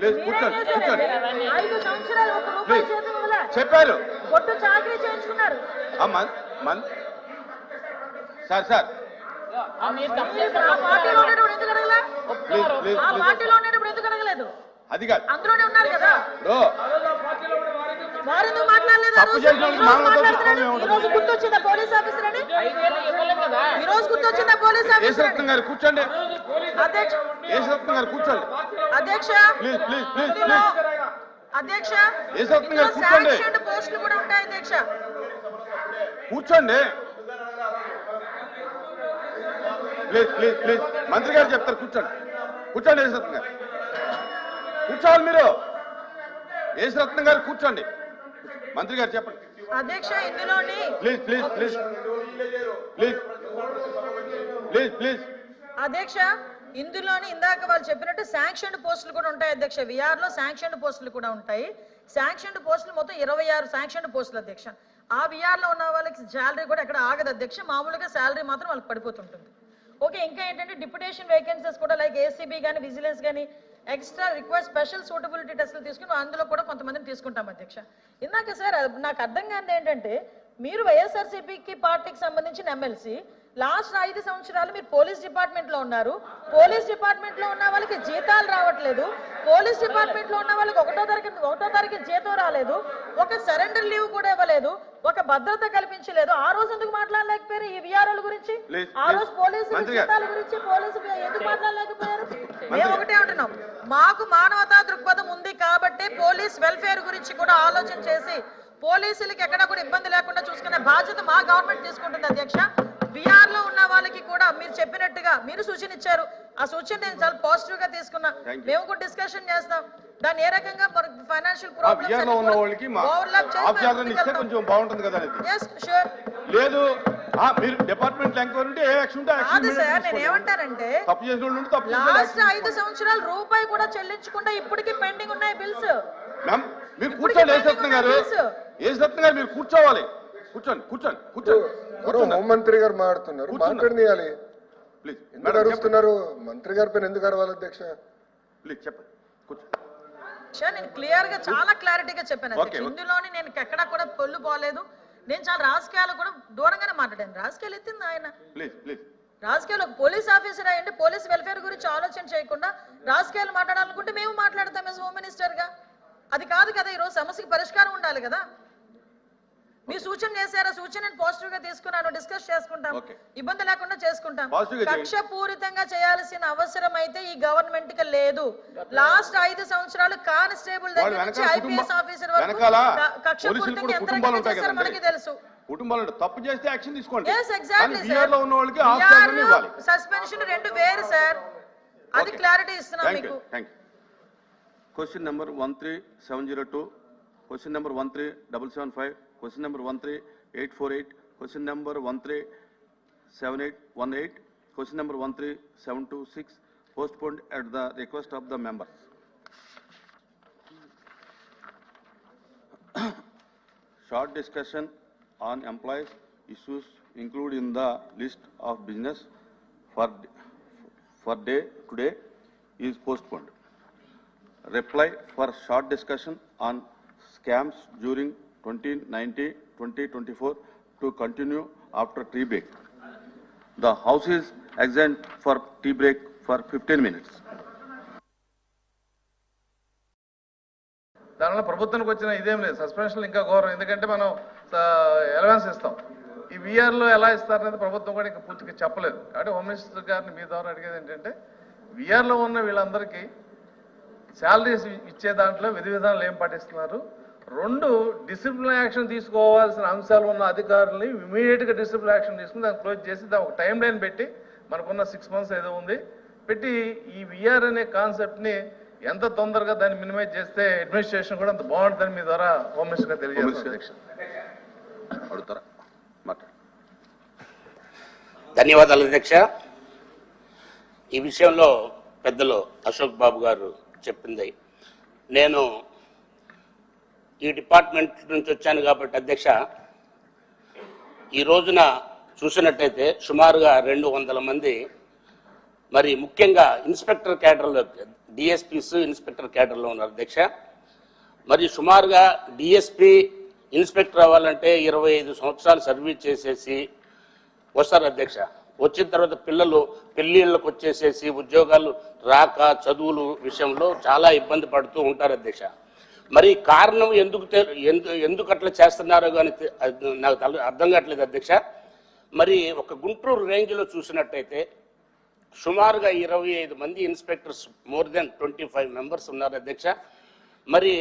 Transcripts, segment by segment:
Please కూర్చోండి కూర్చోండి 5 సంవత్సరాలు 1 రూపాయి జీతం ఇవ్వలే చెప్పారు కొట్టు చాకరీ చేయించుకున్నారు సార్ సార్ ఆ పార్టీలో ఉన్నప్పుడు ఎందుకు అడగలే ఆ పార్టీలో ఉన్నప్పుడు ఎందుకు అడగలేదు అది కాదు అందులోనే ఉన్నారు కదా వారు ఎందుకు మాట్లాడలేదు ఈ రోజు గుర్తొచ్చిందా పోలీస్ ఆఫీసర్ అని ఈ రోజు గుర్తొచ్చిందా పోలీస్ ఆఫీసర్ యేసరత్నం గారు కూర్చోండి అధ్యక్ష యేసరత్నం గారు కూర్చోండి అధ్యక్ష ప్లీజ్ ప్లీజ్ ప్లీజ్ అధ్యక్ష యేసరత్నం గారు కూర్చోండి శాంక్షన్ పోస్టులు కూడా ఉంటాయి అధ్యక్ష కూర్చోండి ప్లీజ్ ప్లీజ్ ప్లీజ్ మంత్రి గారు చెప్తారు కూర్చోండి కూర్చోండి యేసరత్నం గారు కూర్చోవాలి మీరు యేసరత్నం గారు కూర్చోండి మంత్రి గారు చెప్పండి అధ్యక్ష ఇందులోని please please please please please please అధ్యక్ష ఇందులోని ఇందాక వాళ్ళు చెప్పినట్టు శాంక్షన్ పోస్టులు కూడా ఉంటాయి అధ్యక్ష విఆర్ లో శాంక్షన్ పోస్టులు కూడా ఉంటాయి శాంక్షన్ పోస్టులు మొత్తం 26 శాంక్షన్ పోస్టులు అధ్యక్ష ఆ విఆర్ లో ఉన్న వాళ్ళకి శాలరీ కూడా ఎక్కడ ఆగదు అధ్యక్ష మామూలుగా శాలరీ మాత్రం వాళ్ళకి పడిపోతుంటుంది ఓకే ఇంకా ఏంటంటే డిప్యుటేషన్ వేకెన్సీస్ కూడా లైక్ ఏసీబీ కానీ విజిలెన్స్ కానీ ఎక్స్ట్రా రిక్వెస్ట్ స్పెషల్ సూటబిలిటీ టెస్టులు తీసుకుని అందులో కూడా కొంతమందిని తీసుకుంటాం అధ్యక్ష ఇందాక సార్ నాకు అర్థం కానిది ఏంటంటే మీరు వైఎస్ఆర్సీపీకి పార్టీకి సంబంధించిన ఎమ్మెల్సీ లాస్ట్ 5 సంవత్సరాలు మీరు పోలీస్ డిపార్ట్మెంట్ లో ఉన్నారు పోలీస్ డిపార్ట్మెంట్ లో ఉన్న వాళ్ళకి జీతాలు రావట్లేదు పోలీస్ డిపార్ట్మెంట్ లో ఉన్న వాళ్ళకి ఒకటో తారీఖు జీతం రాలేదు ఒక సరెండర్ లీవ్ కూడా ఇవ్వలేదు ఒక భద్రత కల్పించలేదు ఆ రోజు ఎందుకు మాట్లాడలేకపోయారు ఈ విఆర్ఓల గురించి ఆ రోజు పోలీసు జీతాల గురించి పోలీసు ఎందుకు మాట్లాడలేకపోయారు మేము ఒకటే అంటున్నాం మాకు మానవతా దృక్పథం ఉంది కాబట్టి పోలీస్ వెల్ఫేర్ గురించి కూడా ఆలోచన చేసి పోలీసులకి ఎక్కడ కూడా ఇబ్బంది లేకుండా చూసుకునే బాధ్యత మా గవర్నమెంట్ తీసుకుంటుంది అధ్యక్ష విఆర్ లో ఉన్న వాళ్ళకి కూడా మీరు చెప్పినట్టుగా మీరు సూచన ఇచ్చారు ఆ సూచన నేను చాలా పాజిటివ్ గా తీసుకున్నా మేము కూడా డిస్కషన్ చేస్తాం దాన్ని ఏ రకంగా ఫైనాన్షియల్ లేదు మీరు డిపార్ట్మెంట్ కాదు సార్ నేను ఏమంటానంటే లాస్ట్ 5 సంవత్సరాలు రూపాయి కూడా చెల్లించకుండా ఇప్పటికీ పెండింగ్ ఉన్నాయి బిల్స్ మీరు కూర్చోండి యేసరత్నం గారు మీరు కూర్చోవాలి కూర్చోండి కూర్చోండి కూర్చోండి హోంమంత్రి గారు మాట్లాడుతున్నారు మాట్లాడనీయాలి ప్లీజ్ ఎందుకు అరుస్తున్నారు మంత్రి గారి పైన ఎందుకు అరవాలి అధ్యక్ష ప్లీజ్ చెప్పండి నేను క్లియర్ గా చాలా క్లారిటీగా చెప్పాను ఇందులోని నేను ఎక్కడా కూడా పొల్లు పోలేదు నేను చాలా రాజకీయాలు కూడా దూరంగానే మాట్లాడాను రాజకీయాలు ఎత్తింది ఆయన రాజకీయాలు పోలీస్ ఆఫీసర్ అయ్యండి పోలీస్ వెల్ఫేర్ గురించి ఆలోచన చేయకుండా రాజకీయాలు మాట్లాడాలనుకుంటే మేము మాట్లాడతాం యాజ్ హోమ్ మినిస్టర్ గా అది కాదు కదా ఈరోజు సమస్యకి పరిష్కారం ఉండాలి కదా మీ సూచన చేశారా సూచన నేను పాజిటివ్ గా తీసుకున్నాను డిస్కస్ చేసుకుంటాం ఇబ్బంది లేకుండా చేసుకుంటాం కక్ష పూరితంగా చేయాల్సిన అవసరం అయితే ఈ గవర్నమెంట్ కి లేదు లాస్ట్ 5 సంవత్సరాలు కానిస్టేబుల్ దగ్గర నుంచి ఐపీఎస్ ఆఫీసర్ వరకు కక్ష పూరితంగా ఎంత చేశారో మనకి తెలుసు కుటుంబాలు తప్పు చేస్తే యాక్షన్ తీసుకోండి yes exactly విఆర్ లో ఉన్న వాళ్ళకి ఆఫీసర్ ఇవ్వాలి సస్పెన్షన్ రెండు వేరు సార్ అది క్లారిటీ ఇస్తున్నాం మీకు thank you question number 13702 question number 13775 question number 13848 question number 137818 question number 13726 postponed at the request of the members. Short discussion on employees issues included in the list of business for day today is postponed. Reply for short discussion on scams during 2019-2024 to continue after tea break. The House is adjourned for tea break for 15 minutes. దానివల్ల ప్రభుత్వానికి వచ్చిన ఇదేం లేదు suspension ఇంకా ఘోరం ఎందుకంటే మనం allowance ఇస్తాం ఈ విఆర్లో ఎలా ఇస్తారనేది ప్రభుత్వం కూడా ఇంకా పూర్తిగా చెప్పలేదు కాబట్టి హోమ్ మినిస్టర్ గారిని మీ ద్వారా అడిగేది ఏంటంటే విఆర్లో ఉన్న వీళ్ళందరికీ శాలరీస్ ఇచ్చే దాంట్లో విధి విధానాలు ఏం పాటిస్తున్నారు 2 డిసిప్లిన్ యాక్షన్ తీసుకోవాల్సిన అంశాలు ఉన్న అధికారులని ఇమీడియట్ గా డిసిప్లిన్ యాక్షన్ తీసుకుని దాన్ని క్లోజ్ చేసి దాని ఒక టైం లైన్ పెట్టి మనకున్న 6 months ఏదో ఉంది పెట్టి ఈ విఆర్ అనే కాన్సెప్ట్ ని ఎంత తొందరగా దాన్ని మినిమైజ్ చేస్తే అడ్మినిస్ట్రేషన్ కూడా అంత బాగుంటుందని మీ ద్వారా హోమ్ మినిస్టర్ గా తెలియజేస్తాను. ధన్యవాదాలు అధ్యక్ష. ఈ విషయంలో పెద్దలు అశోక్ బాబు గారు చెప్పింది నేను ఈ డిపార్ట్మెంట్ నుంచి వచ్చాను కాబట్టి అధ్యక్ష ఈ రోజున చూసినట్టయితే సుమారుగా 200 మంది మరి ముఖ్యంగా ఇన్స్పెక్టర్ క్యాడర్లో డిఎస్పీస్ ఇన్స్పెక్టర్ క్యాడర్లో ఉన్నారు అధ్యక్ష. మరి సుమారుగా డిఎస్పీ ఇన్స్పెక్టర్ అవ్వాలంటే 25 సంవత్సరాలు సర్వీస్ చేసేసి వస్తారు అధ్యక్ష. వచ్చిన తర్వాత పిల్లలు పెళ్ళిళ్ళకు వచ్చేసేసి ఉద్యోగాలు రాక చదువులు విషయంలో చాలా ఇబ్బంది పడుతూ ఉంటారు అధ్యక్ష. మరి కారణం ఎందుకు అట్లా చేస్తున్నారో కానీ నాకు అర్థం కావట్లేదు అధ్యక్ష. మరి ఒక గుంటూరు రేంజ్లో చూసినట్టయితే సుమారుగా 25 మంది ఇన్స్పెక్టర్స్, మోర్ దెన్ 25 మెంబర్స్ ఉన్నారు అధ్యక్ష. మరి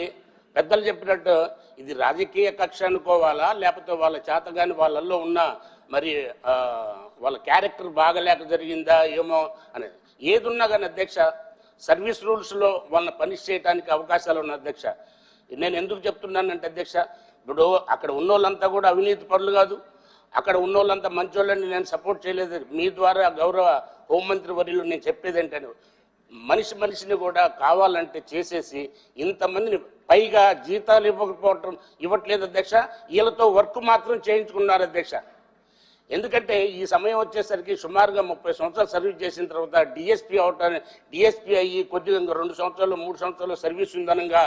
పెద్దలు చెప్పినట్టు ఇది రాజకీయ కక్ష అనుకోవాలా, లేకపోతే వాళ్ళ చేతగాని వాళ్ళల్లో ఉన్న మరి వాళ్ళ క్యారెక్టర్ బాగలేక జరిగిందా ఏమో అనేది ఏది ఉన్నా కానీ అధ్యక్ష, సర్వీస్ రూల్స్లో వాళ్ళని పనిష్ చేయడానికి అవకాశాలు ఉన్నాయి అధ్యక్ష. నేను ఎందుకు చెప్తున్నానంటే అధ్యక్ష, ఇప్పుడు అక్కడ ఉన్నోళ్ళంతా కూడా అవినీతి పరులు కాదు, అక్కడ ఉన్నోళ్ళంతా మంచోళ్ళని నేను సపోర్ట్ చేయలేదు. మీ ద్వారా గౌరవ హోంమంత్రి వర్యులు నేను చెప్పేది ఏంటంటే, మనిషిని కూడా కావాలంటే చేసేసి ఇంతమందిని పైగా జీతాలు ఇవ్వట్లేదు అధ్యక్ష, వీళ్ళతో వర్క్ మాత్రం చేయించుకున్నారు అధ్యక్ష. ఎందుకంటే ఈ సమయం వచ్చేసరికి సుమారుగా 30 సంవత్సరాలు సర్వీస్ చేసిన తర్వాత డిఎస్పీ అయ్యి కొద్దిగా 2 సంవత్సరాలు 3 సంవత్సరాలు సర్వీస్ ఉందనంగా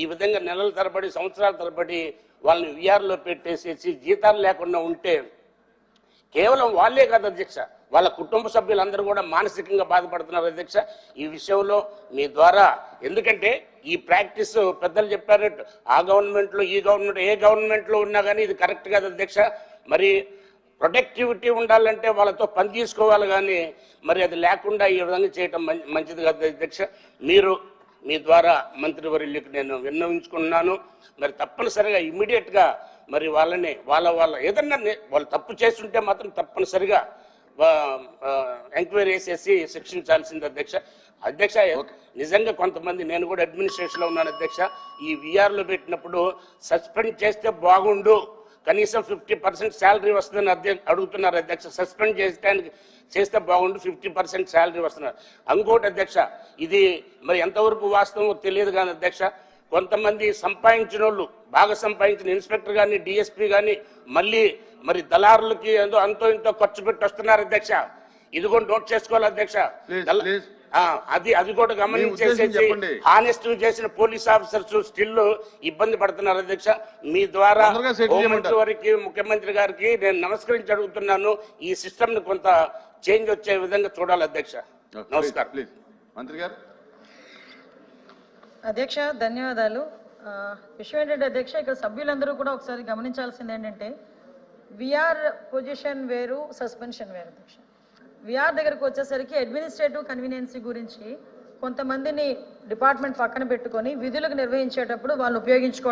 ఈ విధంగా నెలల తరబడి సంవత్సరాల తరబడి వాళ్ళని విఆర్లో పెట్టేసేసి జీతాలు లేకుండా ఉంటే కేవలం వాళ్ళే కాదు అధ్యక్ష, వాళ్ళ కుటుంబ సభ్యులందరూ కూడా మానసికంగా బాధపడుతున్నారు అధ్యక్ష. ఈ విషయంలో మీ ద్వారా, ఎందుకంటే ఈ ప్రాక్టీస్ పెద్దలు చెప్పారు, ఆ గవర్నమెంట్లో ఈ గవర్నమెంట్ ఏ గవర్నమెంట్లో ఉన్నా కానీ ఇది కరెక్ట్ కాదు అధ్యక్ష. మరి ప్రొడక్టివిటీ ఉండాలంటే వాళ్ళతో పని తీసుకోవాలి, కానీ మరి అది లేకుండా ఈ విధంగా చేయటం మంచిది కాదు అధ్యక్ష. మీరు మీ ద్వారా మంత్రివర్యులకు నేను విన్నవించుకున్నాను. మరి తప్పనిసరిగా ఇమ్మీడియట్గా మరి వాళ్ళని వాళ్ళ ఏదన్నా వాళ్ళు తప్పు చేస్తుంటే మాత్రం తప్పనిసరిగా ఎంక్వైరీ చేసి శిక్షించాల్సింది అధ్యక్ష. నిజంగా కొంతమంది, నేను కూడా అడ్మినిస్ట్రేషన్లో ఉన్నాను అధ్యక్ష, ఈ విఆర్లో పెట్టినప్పుడు సస్పెండ్ చేస్తే బాగుండు, కనీసం 50% శాలరీ వస్తుందని అడుగుతున్నారు అధ్యక్ష. సస్పెండ్ చేస్తే బాగుండు, 50% శాలరీ వస్తున్నారు. ఇంకోటి అధ్యక్ష, ఇది మరి ఎంతవరకు వాస్తవమో తెలియదు కానీ అధ్యక్ష, కొంతమంది సంపాదించిన వాళ్ళు, బాగా సంపాదించిన ఇన్స్పెక్టర్ కానీ డిఎస్పీ కానీ మళ్ళీ మరి దళారులకి అంతో ఇంతో ఖర్చు పెట్టి వస్తున్నారు అధ్యక్ష. ఇది కూడా నోట్ చేసుకోవాలి అధ్యక్ష. అది కూడా గమనించేసేసి హానెస్ట్ చేసిన పోలీస్ ఆఫీసర్స్ స్టిల్ ఇబ్బంది పడుతున్నారు అధ్యక్ష. మీ ద్వారా హోంమంత్రి వారికి, ముఖ్యమంత్రి గారికి నేను నమస్కరించి అడుగుతున్నాను, ఈ సిస్టమ్ ని కొంత చేంజ్ వచ్చే విధంగా చూడాలి అధ్యక్ష. నమస్కారం. మంత్రి గారు. అధ్యక్ష ధన్యవాదాలు. విషయం ఏంటంటే అధ్యక్ష, ఇక్కడ సభ్యులందరూ కూడా ఒకసారి గమనించాల్సింది ఏంటంటే, విఆర్ పొజిషన్ వేరు, సస్పెన్షన్ వేరు అధ్యక్ష. విఆర్ దగ్గరకు వచ్చేసరికి అడ్మినిస్ట్రేటివ్ కన్వీనియన్సీ గురించి కొంతమందిని డిపార్ట్మెంట్ పక్కన పెట్టుకొని విధులకు నిర్వహించేటప్పుడు వాళ్ళు ఉపయోగించుకో